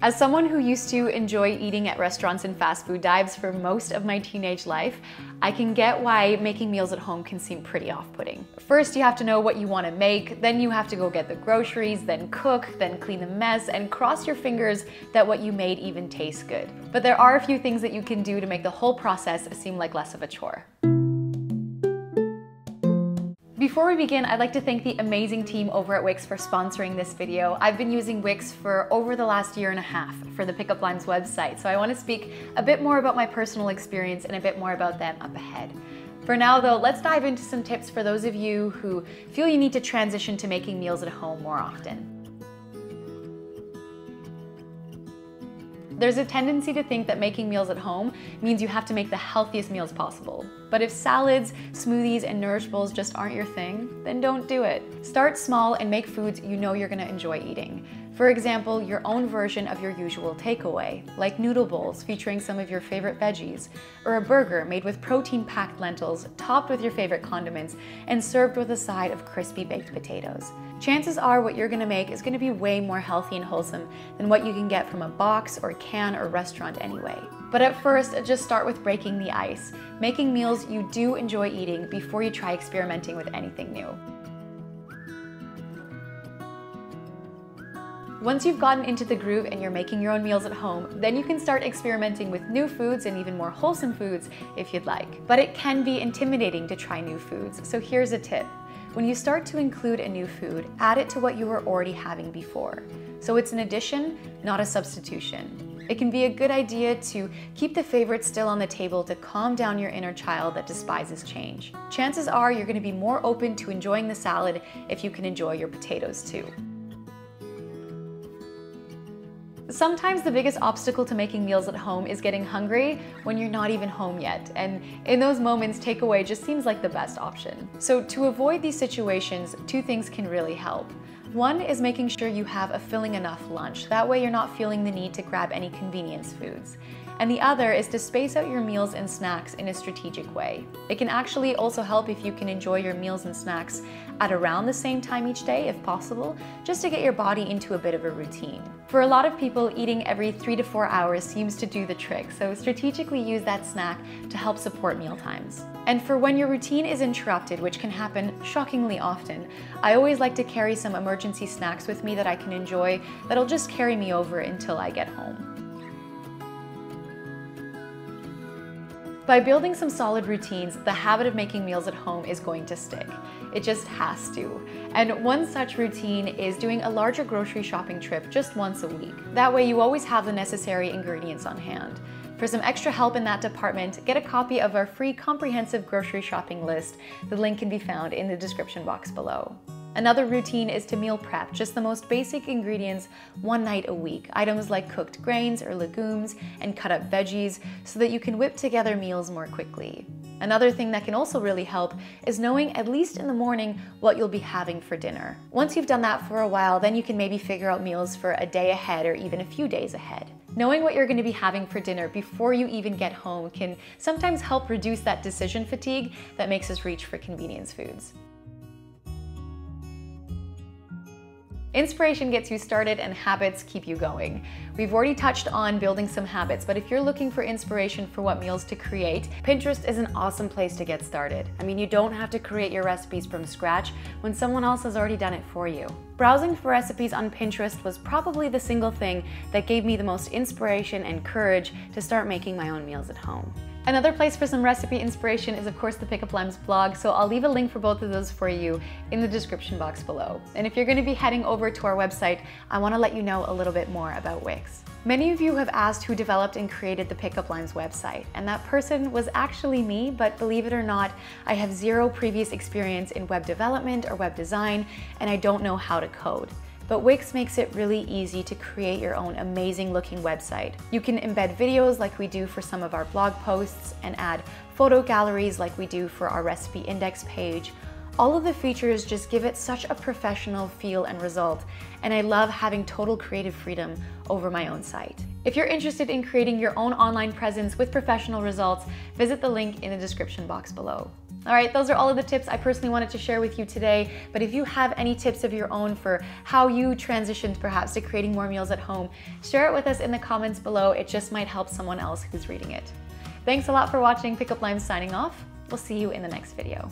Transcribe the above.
As someone who used to enjoy eating at restaurants and fast food dives for most of my teenage life, I can get why making meals at home can seem pretty off-putting. First, you have to know what you want to make, then you have to go get the groceries, then cook, then clean the mess, and cross your fingers that what you made even tastes good. But there are a few things that you can do to make the whole process seem like less of a chore. Before we begin, I'd like to thank the amazing team over at Wix for sponsoring this video. I've been using Wix for over the last year and a half for the Pickup Lines website, so I want to speak a bit more about my personal experience and a bit more about them up ahead. For now though, let's dive into some tips for those of you who feel you need to transition to making meals at home more often. There's a tendency to think that making meals at home means you have to make the healthiest meals possible. But if salads, smoothies, and nourish bowls just aren't your thing, then don't do it. Start small and make foods you know you're gonna enjoy eating. For example, your own version of your usual takeaway, like noodle bowls featuring some of your favorite veggies, or a burger made with protein-packed lentils, topped with your favorite condiments, and served with a side of crispy baked potatoes. Chances are what you're gonna make is gonna be way more healthy and wholesome than what you can get from a box or can or restaurant anyway. But at first, just start with breaking the ice, making meals you do enjoy eating before you try experimenting with anything new. Once you've gotten into the groove and you're making your own meals at home, then you can start experimenting with new foods and even more wholesome foods if you'd like. But it can be intimidating to try new foods, so here's a tip. When you start to include a new food, add it to what you were already having before. So it's an addition, not a substitution. It can be a good idea to keep the favorites still on the table to calm down your inner child that despises change. Chances are you're going to be more open to enjoying the salad if you can enjoy your potatoes too. Sometimes the biggest obstacle to making meals at home is getting hungry when you're not even home yet, and in those moments, takeaway just seems like the best option. So to avoid these situations, two things can really help. One is making sure you have a filling enough lunch. That way you're not feeling the need to grab any convenience foods. And the other is to space out your meals and snacks in a strategic way. It can actually also help if you can enjoy your meals and snacks at around the same time each day, if possible, just to get your body into a bit of a routine. For a lot of people, eating every 3 to 4 hours seems to do the trick, so strategically use that snack to help support meal times. And for when your routine is interrupted, which can happen shockingly often, I always like to carry some emergency snacks with me that I can enjoy that'll just carry me over until I get home. By building some solid routines, the habit of making meals at home is going to stick. It just has to. And one such routine is doing a larger grocery shopping trip just once a week. That way you always have the necessary ingredients on hand. For some extra help in that department, get a copy of our free comprehensive grocery shopping list. The link can be found in the description box below. Another routine is to meal prep, just the most basic ingredients one night a week. Items like cooked grains or legumes and cut up veggies so that you can whip together meals more quickly. Another thing that can also really help is knowing, at least in the morning, what you'll be having for dinner. Once you've done that for a while, then you can maybe figure out meals for a day ahead or even a few days ahead. Knowing what you're going to be having for dinner before you even get home can sometimes help reduce that decision fatigue that makes us reach for convenience foods. Inspiration gets you started and habits keep you going. We've already touched on building some habits, but if you're looking for inspiration for what meals to create, Pinterest is an awesome place to get started. I mean, you don't have to create your recipes from scratch when someone else has already done it for you. Browsing for recipes on Pinterest was probably the single thing that gave me the most inspiration and courage to start making my own meals at home. Another place for some recipe inspiration is of course the Pickup Lines blog, so I'll leave a link for both of those for you in the description box below. And if you're going to be heading over to our website, I want to let you know a little bit more about Wix. Many of you have asked who developed and created the Pickup Lines website, and that person was actually me, but believe it or not, I have zero previous experience in web development or web design, and I don't know how to code. But Wix makes it really easy to create your own amazing looking website. You can embed videos like we do for some of our blog posts and add photo galleries like we do for our recipe index page. All of the features just give it such a professional feel and result, and I love having total creative freedom over my own site. If you're interested in creating your own online presence with professional results, visit the link in the description box below. All right, those are all of the tips I personally wanted to share with you today. But if you have any tips of your own for how you transitioned perhaps to creating more meals at home, share it with us in the comments below. It just might help someone else who's reading it. Thanks a lot for watching. Pickup Lime signing off. We'll see you in the next video.